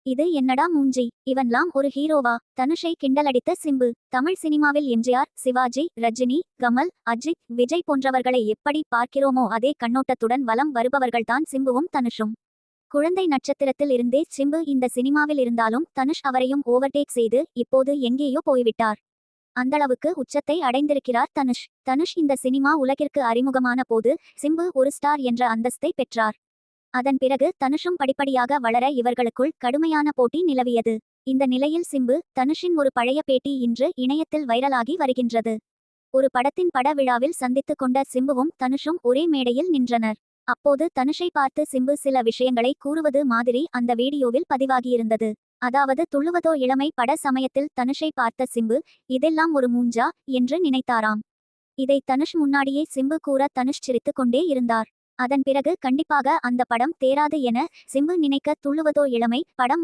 இது என்னடா மூஞ்சி, இவன்லாம் ஒரு ஹீரோவா? தனுஷை கிண்டலடித்த சிம்பு. தமிழ் சினிமாவில் எம்ஜிஆர், சிவாஜி, ரஜினி, கமல், அஜித், விஜய் போன்றவர்களை எப்படி பார்க்கிறோமோ அதே கண்ணோட்டத்துடன் வலம் வருபவர்கள்தான் சிம்புவும் தனுஷும். குழந்தை நட்சத்திரத்தில் இருந்தே சிம்பு இந்த சினிமாவில் இருந்தாலும் தனுஷ் அவரையும் ஓவர்டேக் செய்து இப்போது எங்கேயோ போய்விட்டார். அந்தளவுக்கு உச்சத்தை அடைந்திருக்கிறார் தனுஷ். தனுஷ் இந்த சினிமா உலகிற்கு அறிமுகமான போது சிம்பு ஒரு ஸ்டார் என்ற அந்தஸ்தை பெற்றார். அதன் பிறகு தனுஷும் படிப்படியாக வளர இவர்களுக்குள் கடுமையான போட்டி நிலவியது. இந்த நிலையில் சிம்பு, தனுஷின் ஒரு பழைய பேட்டி இன்று இணையத்தில் வைரலாகி வருகின்றது. ஒரு படத்தின் பட விழாவில் சந்தித்துக் கொண்ட சிம்புவும் தனுஷும் ஒரே மேடையில் நின்றனர். அப்போது தனுஷை பார்த்து சிம்பு சில விஷயங்களை கூறுவது மாதிரி அந்த வீடியோவில் பதிவாகியிருந்தது. அதாவது துள்ளுவதோ இளமை பட சமயத்தில் தனுஷை பார்த்த சிம்பு, இதெல்லாம் ஒரு மூஞ்சா என்று நினைத்தாராம். இதை தனுஷ் முன்னாடியே சிம்பு கூற தனுஷ் சிரித்துக் கொண்டே இருந்தார். அதன் பிறகு கண்டிப்பாக அந்த படம் தேராது என சிம்பு நினைக்க துள்ளுவதோ இளமை படம்